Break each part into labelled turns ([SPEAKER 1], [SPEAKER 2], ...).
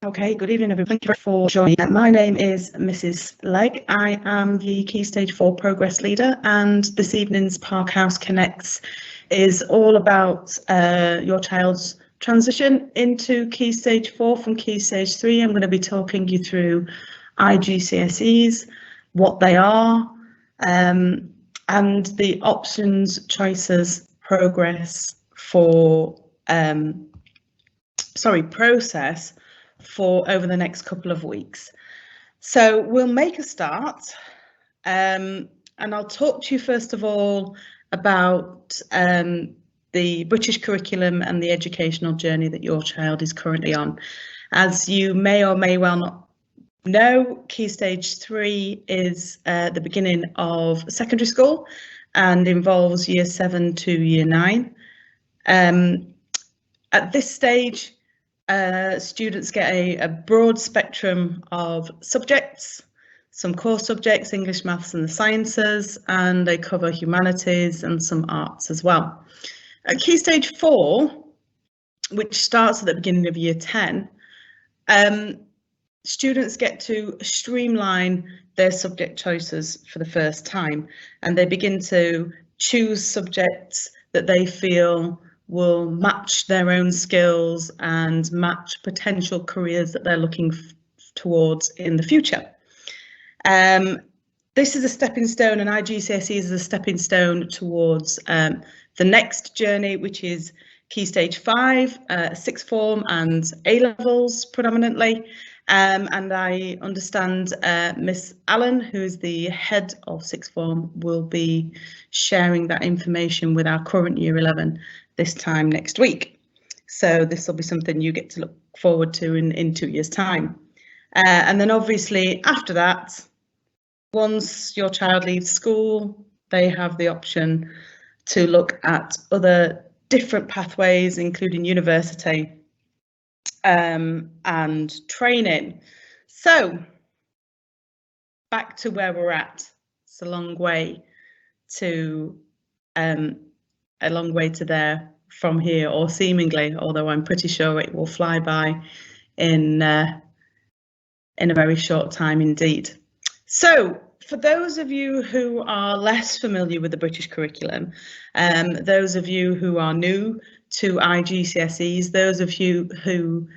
[SPEAKER 1] Okay, good evening everyone. Thank you for joining. My name is Mrs. Legg. I am the Key Stage 4 Progress Leader, and this evening's ParkHouseConnects is all about your child's transition into Key Stage 4 from Key Stage 3. I'm going to be talking you through IGCSEs, what they are, and the options, choices, process for over the next couple of weeks. So we'll make a start, and I'll talk to you first of all about the British curriculum and the educational journey that your child is currently on. As you may or may well not know, Key Stage 3 is the beginning of secondary school and involves Year 7 to Year 9. At this stage, students get a broad spectrum of subjects, some core subjects, English, maths and the sciences, and they cover humanities and some arts as well. At Key Stage 4, which starts at the beginning of Year 10, students get to streamline their subject choices for the first time, and they begin to choose subjects that they feel will match their own skills and match potential careers that they're looking towards in the future. This is a stepping stone, and IGCSE is a stepping stone towards the next journey, which is Key Stage 5, sixth form and A-levels predominantly. And I understand Miss Allen, who is the head of sixth form, will be sharing that information with our current Year 11 this time next week. So this will be something you get to look forward to in 2 years' time. And then obviously after that, once your child leaves school, they have the option to look at other different pathways, including university and training. So back to where we're at. It's a long way to there from here, or seemingly, although I'm pretty sure it will fly by in a very short time indeed. So for those of you who are less familiar with the British curriculum, those of you who are new to IGCSEs, those of you who,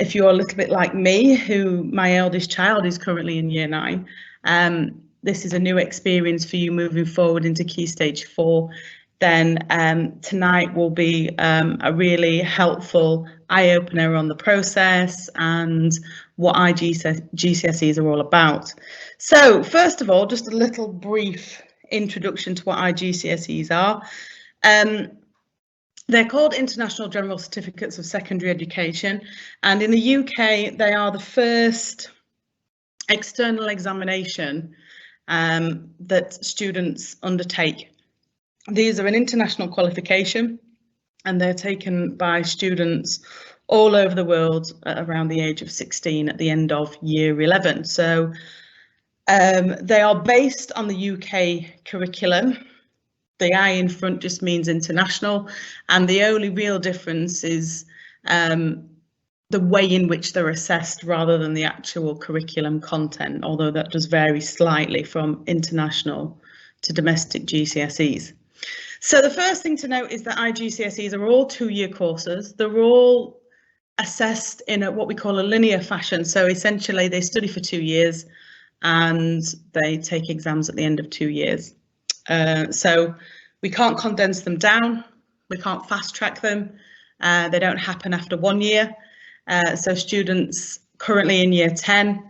[SPEAKER 1] if you're a little bit like me, who my eldest child is currently in Year 9, this is a new experience for you moving forward into Key Stage 4, then tonight will be a really helpful eye-opener on the process and what IGCSEs are all about. So first of all, just a little brief introduction to what IGCSEs are. They're called International General Certificates of Secondary Education, and in the UK they are the first external examination that students undertake. These are an international qualification, and they're taken by students all over the world at around the age of 16 at the end of Year 11. So they are based on the UK curriculum. The I in front just means international, and the only real difference is the way in which they're assessed rather than the actual curriculum content, although that does vary slightly from international to domestic GCSEs. So the first thing to note is that IGCSEs are all 2-year courses. They're all assessed in what we call a linear fashion. So essentially they study for 2 years and they take exams at the end of 2 years. So we can't condense them down. We can't fast track them. They don't happen after 1 year. So students currently in Year 10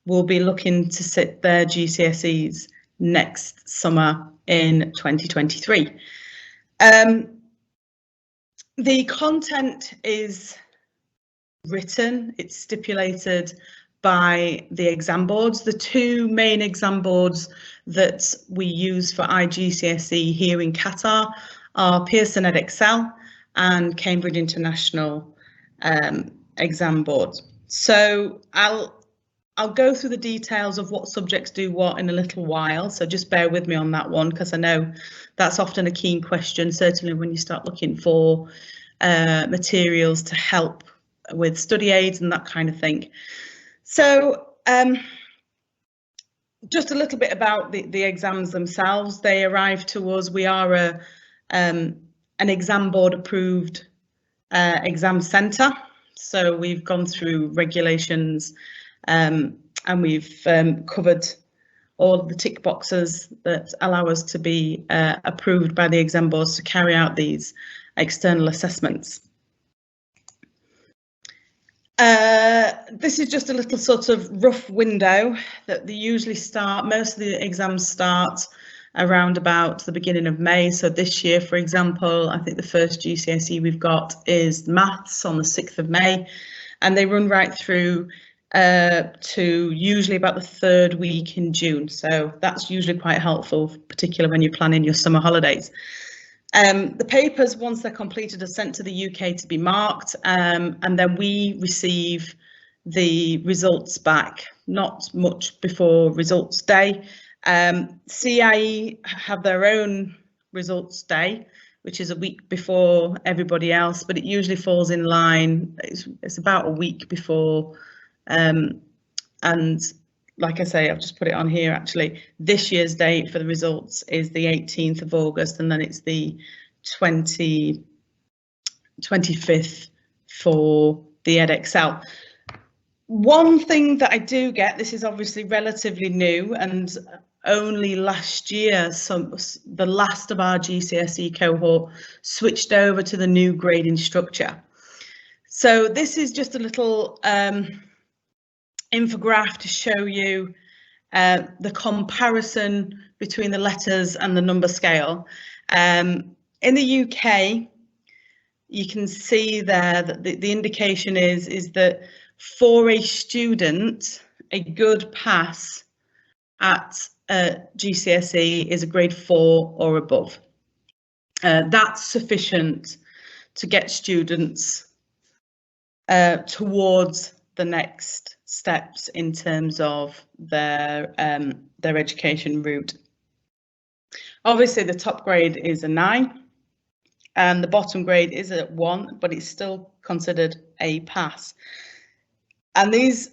[SPEAKER 1] will be looking to sit their GCSEs next summer in 2023. The content is written, it's stipulated by the exam boards. The 2 main exam boards that we use for IGCSE here in Qatar are Pearson EdExcel and Cambridge International exam board. So I'll go through the details of what subjects do what in a little while, so just bear with me on that one, because I know that's often a keen question, certainly when you start looking for materials to help with study aids and that kind of thing. So just a little bit about the exams themselves. They arrive to us. We are an exam board approved exam centre. So we've gone through regulations and we've covered all of the tick boxes that allow us to be approved by the exam boards to carry out these external assessments. This is just a little sort of rough window that they usually start. Most of the exams start around about the beginning of May. So this year, for example, I think the first GCSE we've got is maths on the 6th of May, and they run right through to usually about the 3rd week in June. So that's usually quite helpful, particularly when you're planning your summer holidays. The papers, once they're completed, are sent to the UK to be marked, and then we receive the results back not much before results day. CIE have their own results day, which is a week before everybody else, but it usually falls in line. It's about a week before, and like I say, I've just put it on here actually. This year's date for the results is the 18th of August, and then it's the 25th for the EdExcel. One thing that I do get, this is obviously relatively new, and only last year, the last of our GCSE cohort switched over to the new grading structure. So this is just a little infograph to show you the comparison between the letters and the number scale. In the UK, you can see there that the indication is that for a student, a good pass at GCSE is a grade 4 or above. That's sufficient to get students towards the next steps in terms of their education route. Obviously, the top grade is a 9 and the bottom grade is a 1, but it's still considered a pass. And these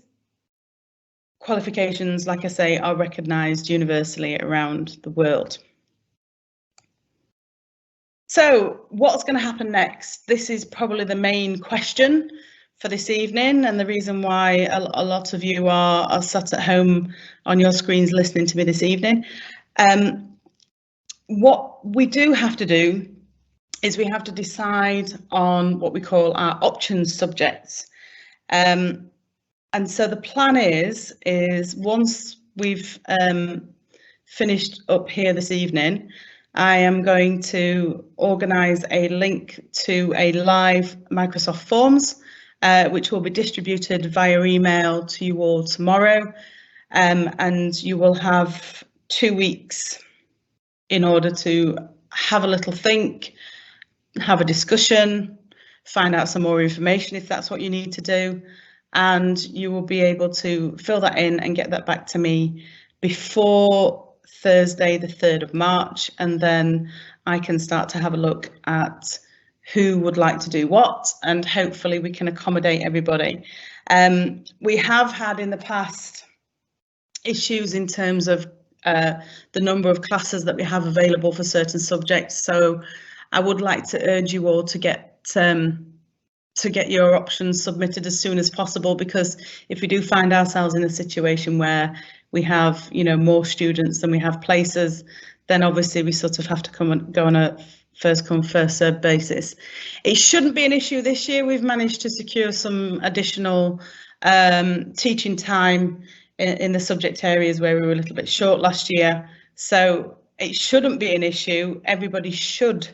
[SPEAKER 1] qualifications, like I say, are recognised universally around the world. So what's going to happen next? This is probably the main question for this evening, and the reason why a lot of you are sat at home on your screens listening to me this evening. What we do have to do is we have to decide on what we call our options subjects. And so the plan is once we've finished up here this evening, I am going to organise a link to a live Microsoft Forms, which will be distributed via email to you all tomorrow. And you will have 2 weeks in order to have a little think, have a discussion, find out some more information if that's what you need to do. And you will be able to fill that in and get that back to me before Thursday, the 3rd of March, and then I can start to have a look at who would like to do what, and hopefully we can accommodate everybody. We have had in the past issues in terms of the number of classes that we have available for certain subjects, so I would like to urge you all to get your options submitted as soon as possible, because if we do find ourselves in a situation where we have, you know, more students than we have places, then obviously we sort of have to go on a first come first served basis. It shouldn't be an issue this year. We've managed to secure some additional teaching time in the subject areas where we were a little bit short last year, so it shouldn't be an issue. Everybody should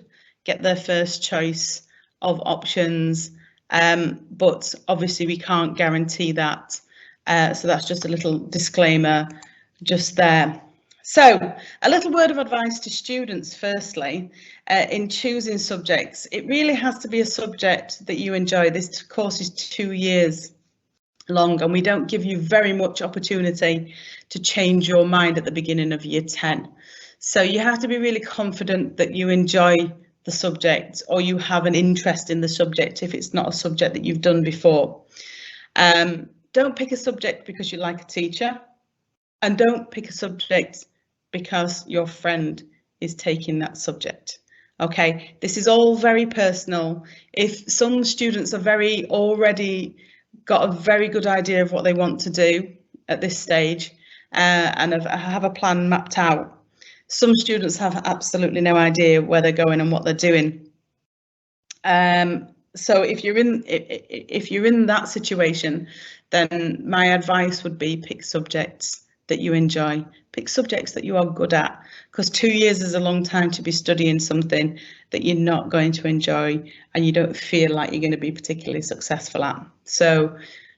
[SPEAKER 1] get their first choice of options. But obviously we can't guarantee that, so that's just a little disclaimer just there. So a little word of advice to students. Firstly, in choosing subjects, it really has to be a subject that you enjoy. This course is 2 years long, and we don't give you very much opportunity to change your mind at the beginning of year 10. So you have to be really confident that you enjoy the subject, or you have an interest in the subject if it's not a subject that you've done before. Don't pick a subject because you like a teacher, and don't pick a subject because your friend is taking that subject. Okay, this is all very personal. If some students are already got a very good idea of what they want to do at this stage and have a plan mapped out, some students have absolutely no idea where they're going and what they're doing. So if you're in that situation, then my advice would be pick subjects that you enjoy, pick subjects that you are good at, because 2 years is a long time to be studying something that you're not going to enjoy and you don't feel like you're going to be particularly successful at. So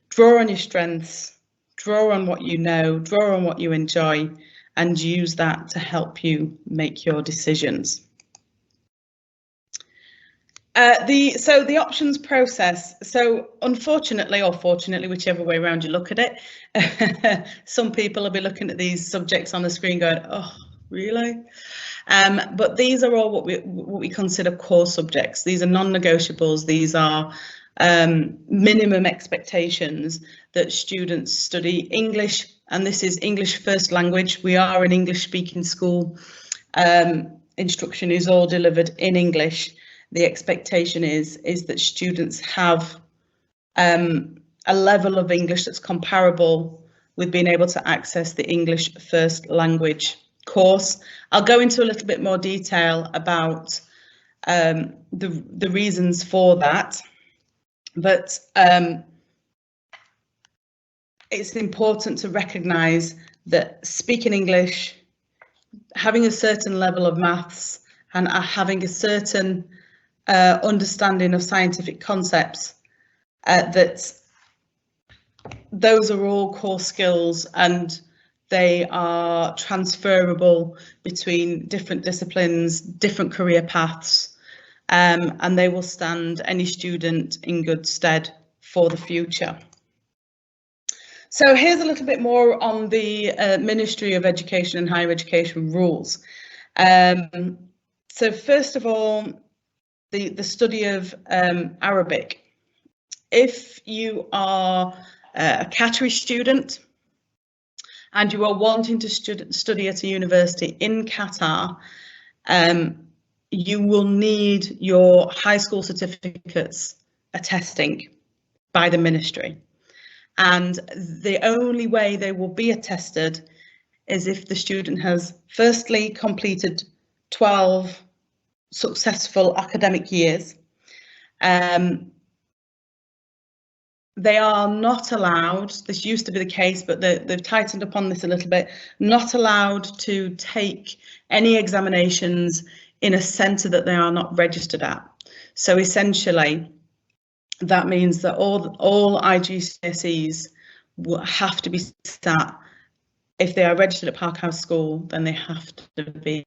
[SPEAKER 1] draw on your strengths, draw on what you know, draw on what you enjoy, and use that to help you make your decisions. So the options process. So unfortunately, or fortunately, whichever way around you look at it, some people will be looking at these subjects on the screen going, oh, really? But these are all what we consider core subjects. These are non-negotiables. These are minimum expectations that students study English, and this is English first language. We are an English speaking school. Instruction is all delivered in English. The expectation is that students have a level of English that's comparable with being able to access the English first language course. I'll go into a little bit more detail about the reasons for that, but it's important to recognise that speaking English, having a certain level of maths, and having a certain understanding of scientific concepts, that those are all core skills and they are transferable between different disciplines, different career paths, and they will stand any student in good stead for the future. So here's a little bit more on the Ministry of Education and Higher Education rules. So first of all, the study of Arabic. If you are a Qatari student and you are wanting to study at a university in Qatar, you will need your high school certificates attesting by the ministry. And the only way they will be attested is if the student has firstly completed 12 successful academic years. They are not allowed, this used to be the case, but they've tightened up on this a little bit, not allowed to take any examinations in a centre that they are not registered at. So essentially, that means that all IGCSEs will have to be sat. If they are registered at Parkhouse School, then they have to be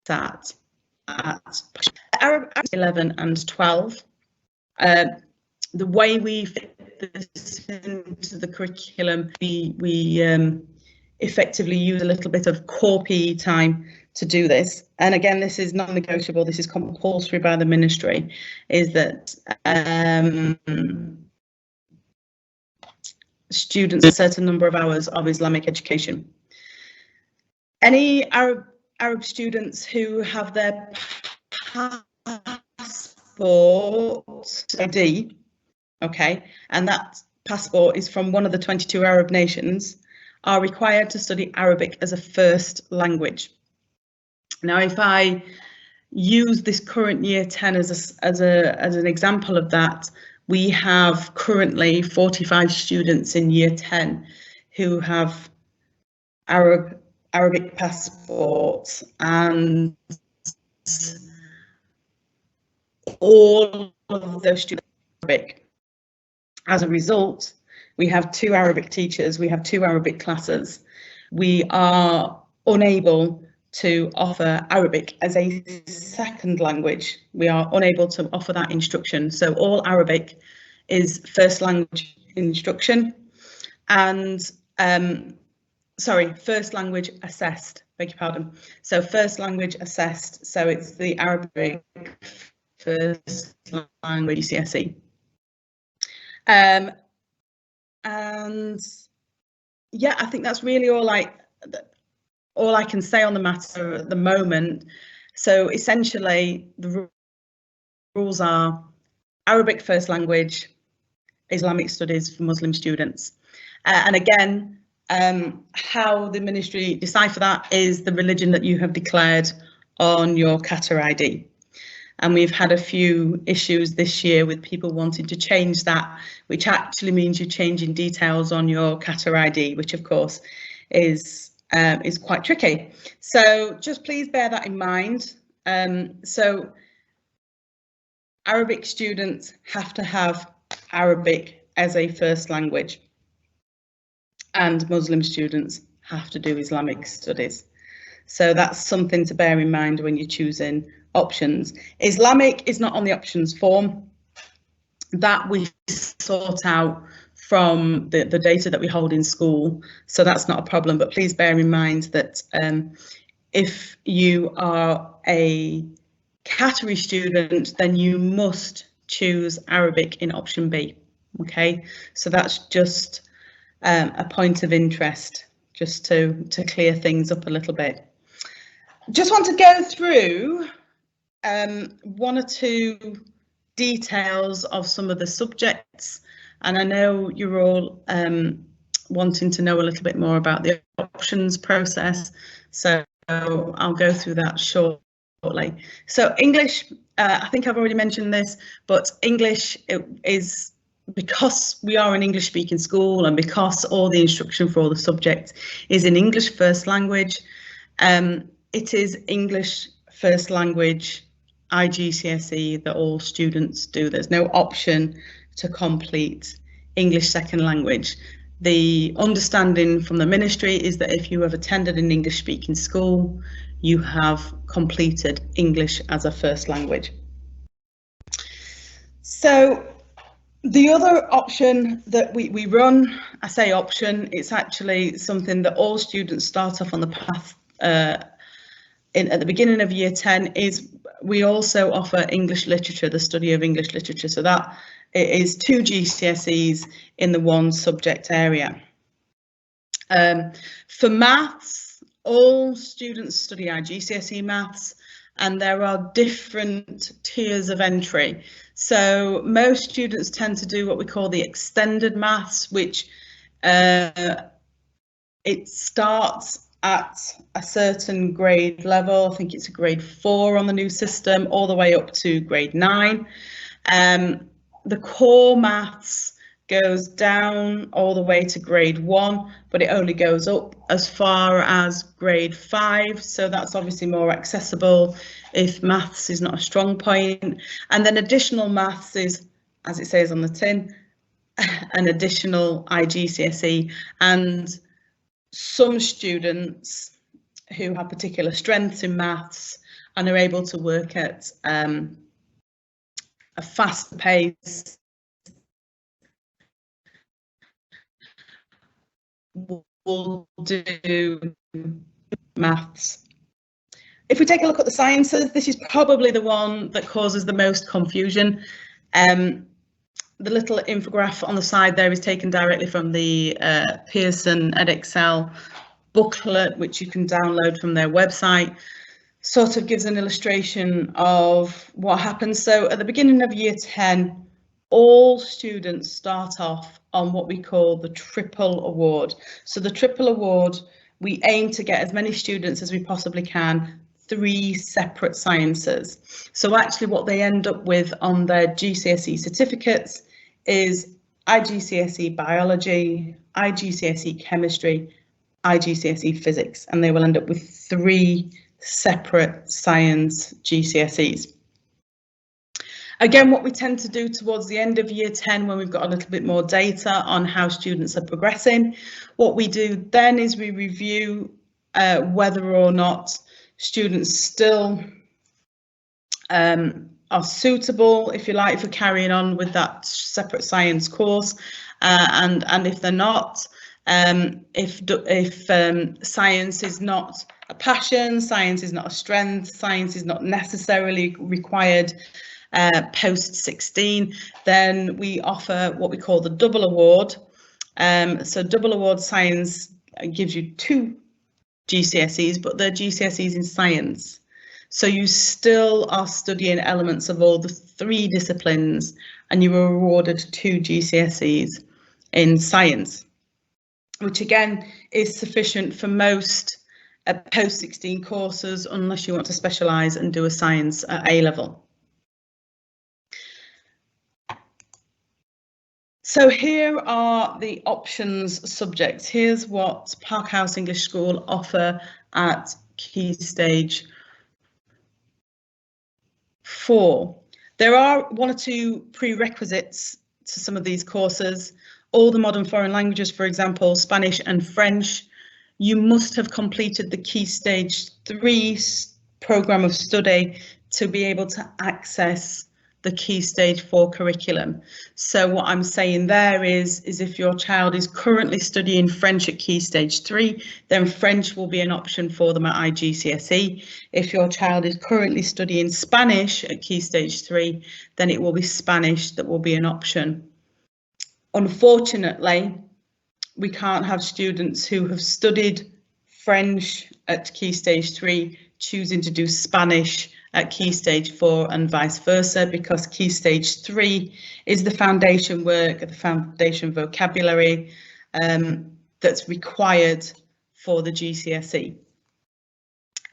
[SPEAKER 1] sat at Arab 11 and 12. The way we fit this into the curriculum, we effectively use a little bit of core PE time to do this. And again, this is non-negotiable, this is compulsory by the ministry, is that students a certain number of hours of Islamic education. Any Arab students who have their passport ID, okay, and that passport is from one of the 22 Arab nations, are required to study Arabic as a first language. Now, if I use this current year 10 as an example of that, we have currently 45 students in year 10 who have Arabic passports, and all of those students are Arabic. As a result, we have 2 Arabic teachers, we have 2 Arabic classes. We are unable to offer Arabic as a second language. We are unable to offer that instruction. So all Arabic is first language instruction. and sorry, first language assessed, beg your pardon. So first language assessed, so it's the Arabic first language IGCSE. And yeah, I think that's really all I can say on the matter at the moment. So essentially, the rules are Arabic first language, Islamic studies for Muslim students. And again, how the ministry decipher that is the religion that you have declared on your Qatar ID. And we've had a few issues this year with people wanting to change that, which actually means you're changing details on your Qatar ID, which of course is quite tricky. So just please bear that in mind. So Arabic students have to have Arabic as a first language, and Muslim students have to do Islamic studies. So that's something to bear in mind when you're choosing options. Islamic is not on the options form. That we sort out from the data that we hold in school, so that's not a problem, but please bear in mind that if you are a Qatari student, then you must choose Arabic in option B. Okay, so that's just a point of interest, just to clear things up a little bit. Just want to go through one or two details of some of the subjects, and I know you're all wanting to know a little bit more about the options process, so I'll go through that shortly. So English, I think I've already mentioned this, but English is, because we are an English speaking school and because all the instruction for all the subjects is in English first language, it is English first language IGCSE that all students do. There's no option to complete English second language. The understanding from the ministry is that if you have attended an English speaking school, you have completed English as a first language. So the other option that we run, I say option, it's actually something that all students start off on the path at the beginning of year 10, is we also offer English literature, the study of English literature. So that is 2 GCSEs in the one subject area. For maths, all students study IGCSE maths, and there are different tiers of entry. So most students tend to do what we call the extended maths, which it starts at a certain grade level. I think it's a grade 4 on the new system, all the way up to grade 9. The core maths goes down all the way to grade 1, but it only goes up as far as grade 5. So that's obviously more accessible if maths is not a strong point. And then additional maths is, as it says on the tin, an additional IGCSE. And some students who have particular strengths in maths and are able to work at a faster pace will do maths. If we take a look at the sciences, this is probably the one that causes the most confusion. The little infograph on the side there is taken directly from the Pearson Edexcel booklet, which you can download from their website. Sort of gives an illustration of what happens. So at the beginning of year 10, all students start off on what we call the triple award. So the triple award, we aim to get as many students as we possibly can 3 separate sciences. So actually what they end up with on their GCSE certificates is IGCSE biology, IGCSE chemistry, IGCSE physics, and they will end up with 3 separate science GCSEs. Again, what we tend to do towards the end of year 10, when we've got a little bit more data on how students are progressing, what we do then is we review whether or not students still are suitable, if you like, for carrying on with that separate science course. and if they're not, if science is not a passion, science is not a strength, science is not necessarily required post 16, then we offer what we call the double award. So double award science gives you 2 GCSEs, but they're GCSEs in science. So you still are studying elements of all the 3 disciplines, and you were awarded 2 GCSEs in science, which again is sufficient for most post 16 courses, unless you want to specialise and do a science at A level. So here are the options subjects. Here's what Park House English School offer at Key Stage 4. There are 1 or 2 prerequisites to some of these courses. All the modern foreign languages, for example, Spanish and French, you must have completed the Key Stage 3 programme of study to be able to access the Key Stage 4 curriculum. So what I'm saying there is if your child is currently studying French at Key Stage 3, then French will be an option for them at IGCSE. If your child is currently studying Spanish at Key Stage 3, then it will be Spanish that will be an option. Unfortunately, we can't have students who have studied French at Key Stage 3 choosing to do Spanish at Key Stage 4 and vice versa, because Key Stage 3 is the foundation work, the foundation vocabulary that's required for the GCSE.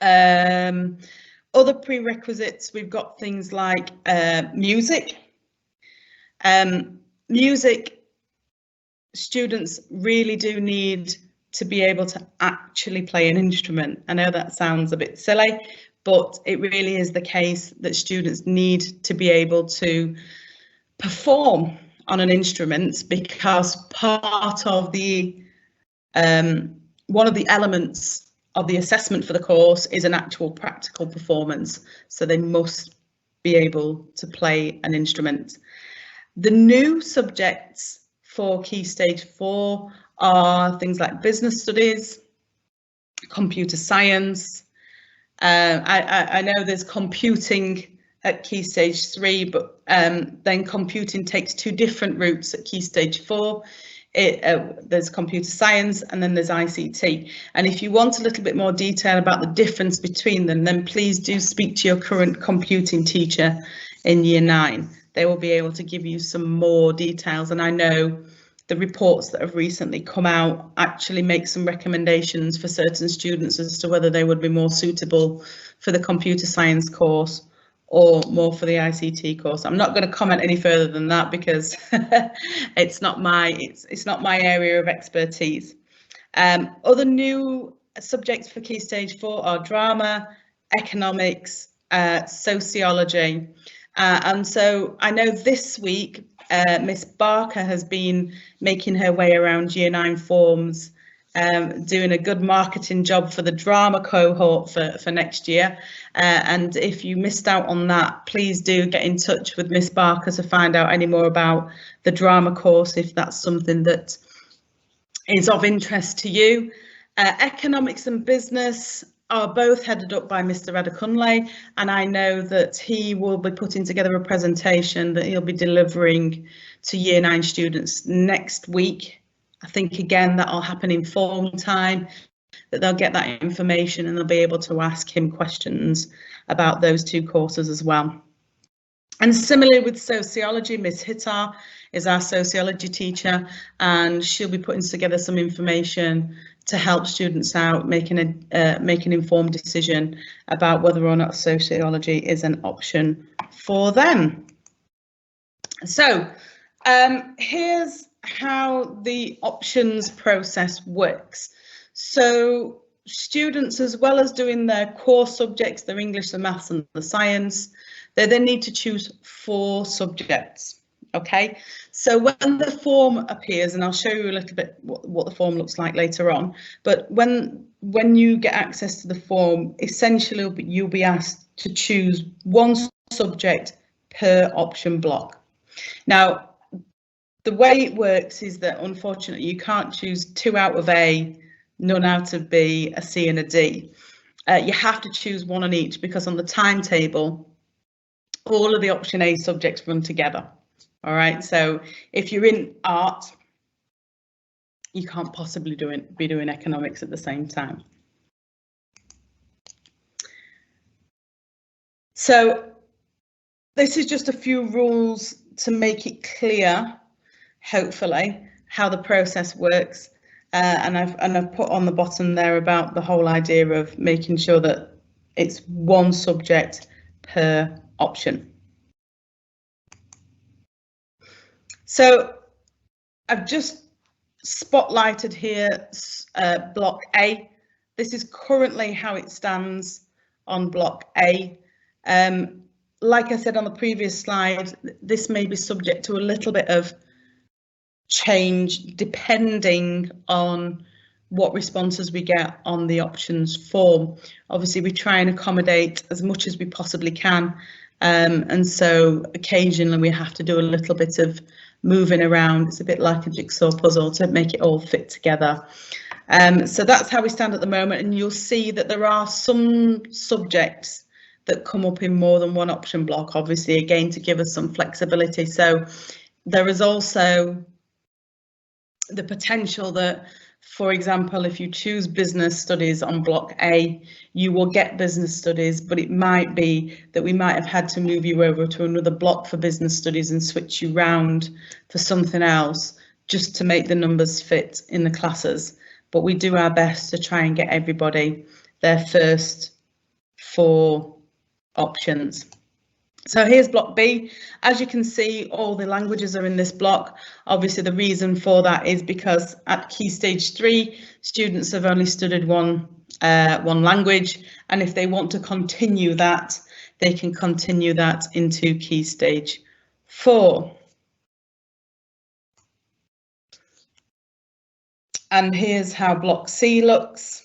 [SPEAKER 1] Other prerequisites, we've got things like music. Music, students really do need to be able to actually play an instrument. I know that sounds a bit silly, but it really is the case that students need to be able to perform on an instrument, because part of the one of the elements of the assessment for the course is an actual practical performance. So they must be able to play an instrument. The new subjects for Key Stage 4 are things like business studies, computer science. I know there's computing at Key Stage 3, but then computing takes 2 different routes at Key Stage 4. There's computer science and then there's ICT. And if you want a little bit more detail about the difference between them, then please do speak to your current computing teacher in Year 9. They will be able to give you some more details. And I know the reports that have recently come out actually make some recommendations for certain students as to whether they would be more suitable for the computer science course or more for the ICT course. I'm not going to comment any further than that because it's not my area of expertise. Other new subjects for Key Stage 4 are drama, economics, sociology. And so I know this week Miss Barker has been making her way around Year 9 forms, doing a good marketing job for the drama cohort for next year. And if you missed out on that, please do get in touch with Miss Barker to find out any more about the drama course, if that's something that is of interest to you. Economics and business are both headed up by Mr. Adekunle, and I know that he will be putting together a presentation that he'll be delivering to Year 9 students next week. I think again that'll happen in form time, that they'll get that information and they'll be able to ask him questions about those 2 courses as well. And similarly with sociology, Miss Hittar is our sociology teacher, and she'll be putting together some information to help students out make an informed decision about whether or not sociology is an option for them. So here's how the options process works. So students, as well as doing their core subjects, their English, the maths and the science, they then need to choose 4 subjects. OK, so when the form appears, and I'll show you a little bit what the form looks like later on, but when you get access to the form, essentially you'll be asked to choose 1 subject per option block. Now, the way it works is that unfortunately you can't choose 2 out of A, none out of B, a C and a D. You have to choose one on each, because on the timetable, all of the option A subjects run together. All right, so if you're in art, you can't possibly be doing economics at the same time. So this is just a few rules to make it clear, hopefully, how the process works. And I've put on the bottom there about the whole idea of making sure that it's one subject per option. So I've just spotlighted here block A. This is currently how it stands on block A. Like I said on the previous slide, this may be subject to a little bit of change depending on what responses we get on the options form. Obviously, we try and accommodate as much as we possibly can, and so occasionally we have to do a little bit of moving around. It's a bit like a jigsaw puzzle to make it all fit together. So that's how we stand at the moment, and you'll see that there are some subjects that come up in more than one option block, obviously, again, to give us some flexibility. So there is also the potential that, for example, if you choose business studies on block A, you will get business studies, but it might be that we might have had to move you over to another block for business studies and switch you round for something else just to make the numbers fit in the classes. But we do our best to try and get everybody their first 4 options. So here's block B. As you can see, all the languages are in this block. Obviously, the reason for that is because at Key Stage 3, students have only studied one language, and if they want to continue that, they can continue that into Key Stage 4. And here's how block C looks.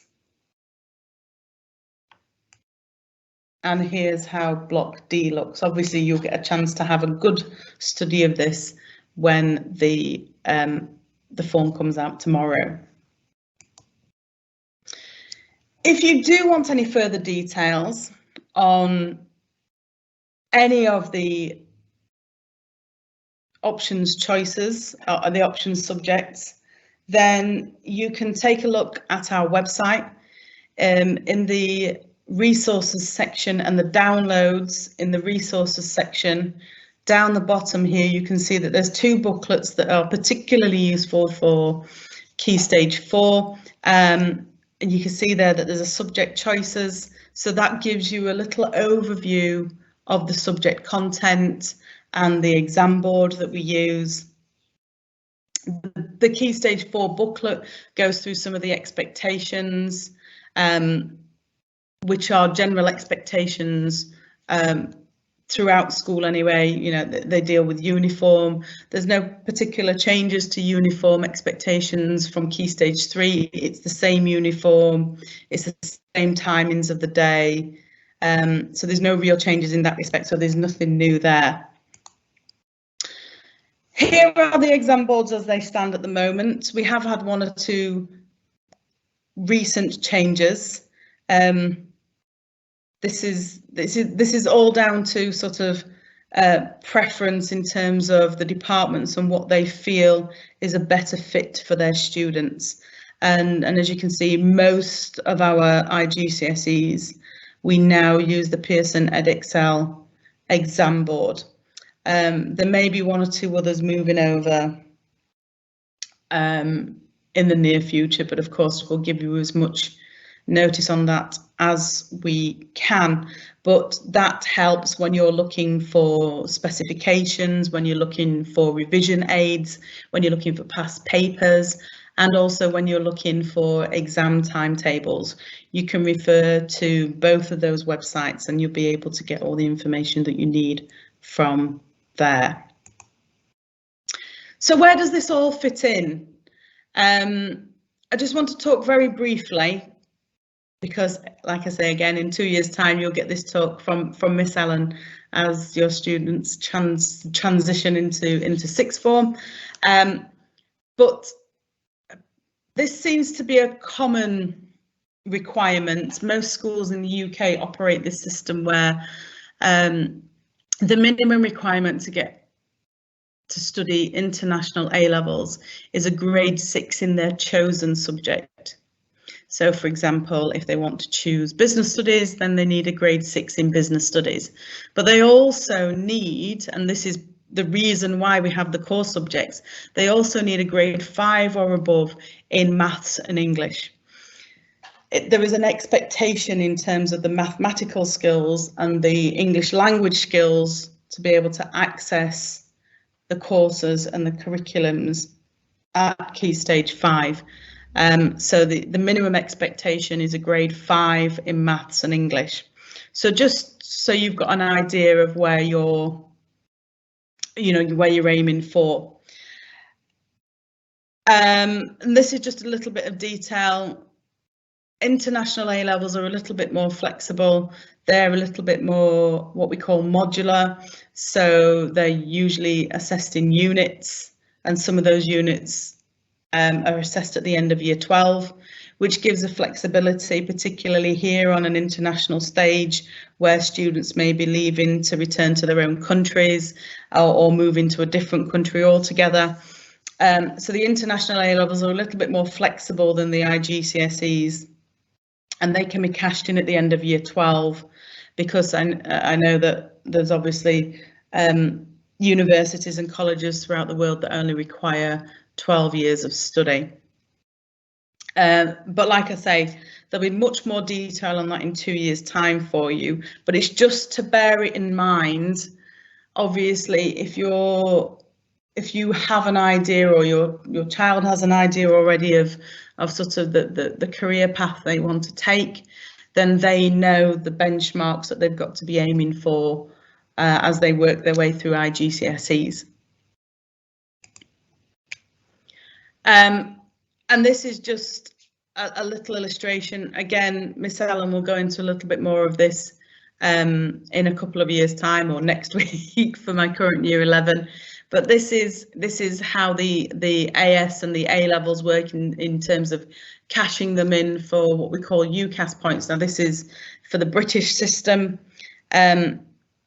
[SPEAKER 1] And here's how block D looks. Obviously, you'll get a chance to have a good study of this when the form comes out tomorrow. If you do want any further details on any of the options choices or the options subjects, then you can take a look at our website. In the resources section and the downloads in the resources section, down the bottom here you can see that there's 2 booklets that are particularly useful for Key Stage 4, and you can see there that there's a subject choices, so that gives you a little overview of the subject content and the exam board that we use. The Key Stage 4 booklet goes through some of the expectations, which are general expectations throughout school anyway. You know, they deal with uniform. There's no particular changes to uniform expectations from Key Stage 3. It's the same uniform, it's the same timings of the day. So there's no real changes in that respect, so there's nothing new there. Here are the exam boards as they stand at the moment. We have had 1 or 2 recent changes. This is all down to sort of preference in terms of the departments and what they feel is a better fit for their students. And as you can see, most of our IGCSEs, we now use the Pearson Edexcel exam board. There may be 1 or 2 others moving over in the near future, but of course we'll give you as much notice on that as we can. But that helps when you're looking for specifications, when you're looking for revision aids, when you're looking for past papers, and also when you're looking for exam timetables. You can refer to both of those websites and you'll be able to get all the information that you need from there. So where does this all fit in? I just want to talk very briefly because, like I say again, in 2 years' time, you'll get this talk from Miss Ellen as your students transition into sixth form. But this seems to be a common requirement. Most schools in the UK operate this system where the minimum requirement to study international A-levels is a grade 6 in their chosen subject. So, for example, if they want to choose business studies, then they need a grade 6 in business studies. But they also need, and this is the reason why we have the core subjects, they also need a grade 5 or above in maths and English. There is an expectation in terms of the mathematical skills and the English language skills to be able to access the courses and the curriculums at Key Stage 5. So the minimum expectation is a grade 5 in maths and English. So just so you've got an idea of where you're aiming for. And this is just a little bit of detail. International A-levels are a little bit more flexible. They're a little bit more what we call modular. So they're usually assessed in units, and some of those units are assessed at the end of year 12, which gives a flexibility, particularly here on an international stage where students may be leaving to return to their own countries or move into a different country altogether. So the international A-levels are a little bit more flexible than the IGCSEs, and they can be cashed in at the end of year 12, because I know that there's obviously universities and colleges throughout the world that only require 12 years of study. But like I say, there'll be much more detail on that in 2 years' time for you, but it's just to bear it in mind. Obviously, if you have an idea, or your child has an idea already of sort of the career path they want to take, then they know the benchmarks that they've got to be aiming for as they work their way through IGCSEs. And this is just a little illustration. Again, Miss Ellen will go into a little bit more of this in a couple of years' time, or next week for my current year 11. But this is how the AS and the A levels work in terms of cashing them in for what we call UCAS points. Now this is for the British system.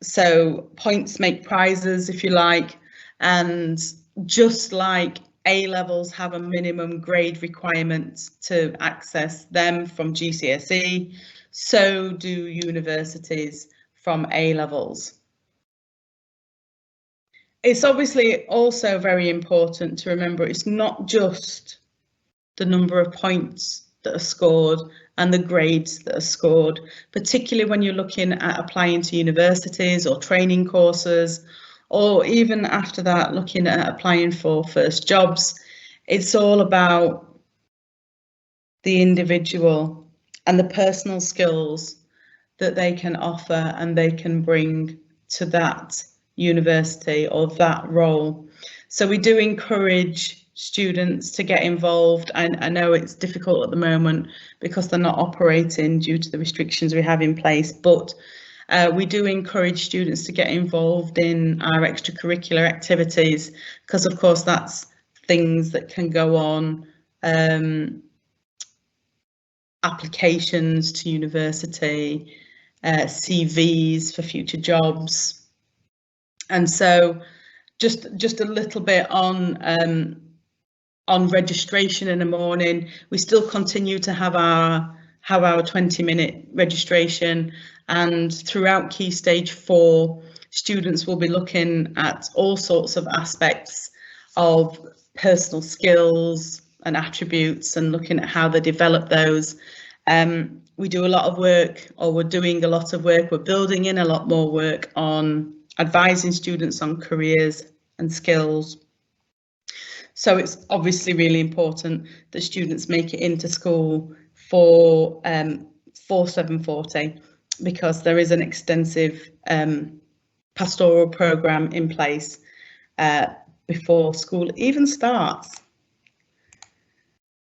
[SPEAKER 1] So points make prizes, if you like, and just like A levels have a minimum grade requirement to access them from GCSE, so do universities from A levels. It's obviously also very important to remember it's not just the number of points that are scored and the grades that are scored, particularly when you're looking at applying to universities or training courses, or even after that looking at applying for first jobs. It's all about the individual and the personal skills that they can offer and they can bring to that university or that role. So we do encourage students to get involved. I know it's difficult at the moment because they're not operating due to the restrictions we have in place, but we do encourage students to get involved in our extracurricular activities, because of course that's things that can go on, applications to university, CVs for future jobs. And so just a little bit on registration in the morning. We still continue to have our 20-minute registration, and throughout Key Stage 4, students will be looking at all sorts of aspects of personal skills and attributes and looking at how they develop those. We do a lot of work, or we're doing a lot of work, we're building in a lot more work on advising students on careers and skills. So it's obviously really important that students make it into school for 740, because there is an extensive pastoral programme in place before school even starts.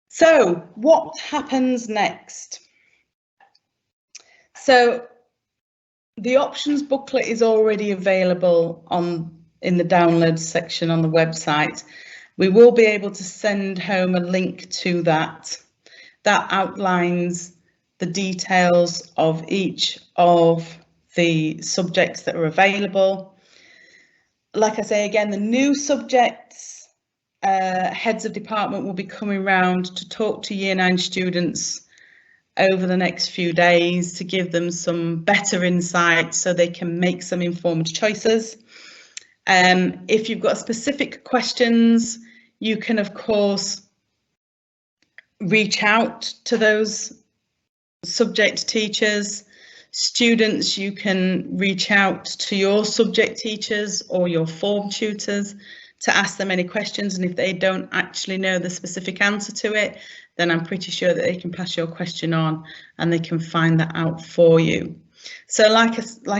[SPEAKER 1] So what happens next? So the options booklet is already available in the downloads section on the website. We will be able to send home a link to that. That outlines the details of each of the subjects that are available. Like I say again, the new subjects, heads of department will be coming round to talk to Year 9 students over the next few days to give them some better insight so they can make some informed choices. If you've got specific questions, you can of course reach out to those subject teachers. Students, you can reach out to your subject teachers or your form tutors to ask them any questions, and if they don't actually know the specific answer to it, then I'm pretty sure that they can pass your question on and they can find that out for you. So like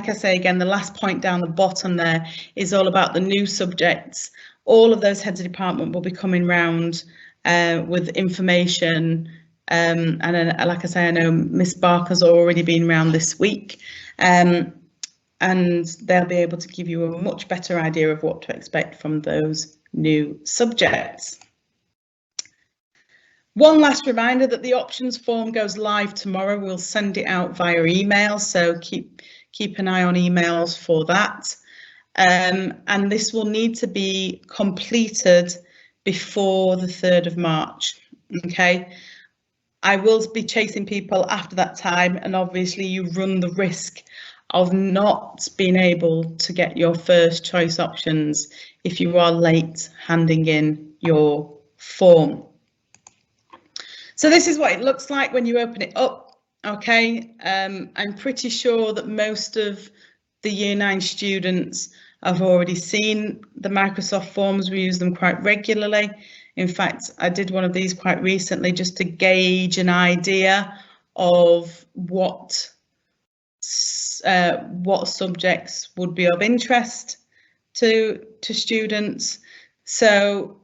[SPEAKER 1] I say again, the last point down the bottom there is all about the new subjects. All of those heads of department will be coming round with information, and like I say, I know Miss Barker's already been round this week, and they'll be able to give you a much better idea of what to expect from those new subjects. One last reminder that the options form goes live tomorrow. We'll send it out via email, so keep an eye on emails for that. And this will need to be completed before the 3rd of March. Okay, I will be chasing people after that time, and obviously you run the risk of not being able to get your first choice options if you are late handing in your form. So this is what it looks like when you open it up. Okay, I'm pretty sure that most of the Year 9 students have already seen the Microsoft forms. We use them quite regularly. In fact, I did one of these quite recently just to gauge an idea of what subjects would be of interest to students. So,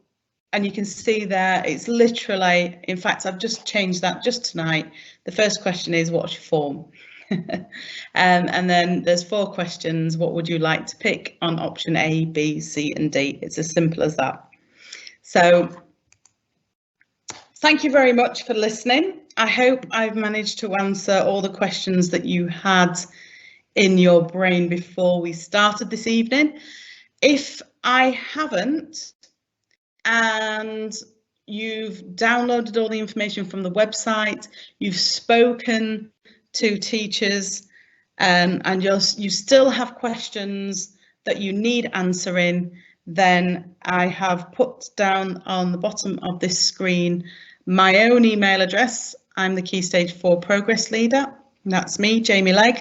[SPEAKER 1] and you can see there, it's literally, in fact, I've just changed that just tonight. The first question is, what's your form? And then there's 4 questions. What would you like to pick on option A, B, C, and D? It's as simple as that. So thank you very much for listening. I hope I've managed to answer all the questions that you had in your brain before we started this evening. If I haven't, and you've downloaded all the information from the website, you've spoken to teachers, and you still have questions that you need answering, then I have put down on the bottom of this screen my own email address. I'm the Key Stage 4 Progress Leader. That's me, Jamie Legg.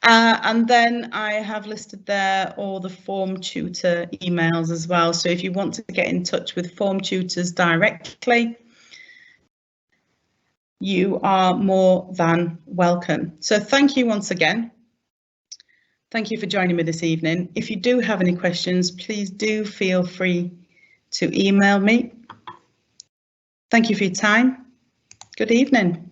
[SPEAKER 1] And then I have listed there all the form tutor emails as well. So if you want to get in touch with form tutors directly, you are more than welcome. So thank you once again. Thank you for joining me this evening. If you do have any questions, please do feel free to email me. Thank you for your time. Good evening.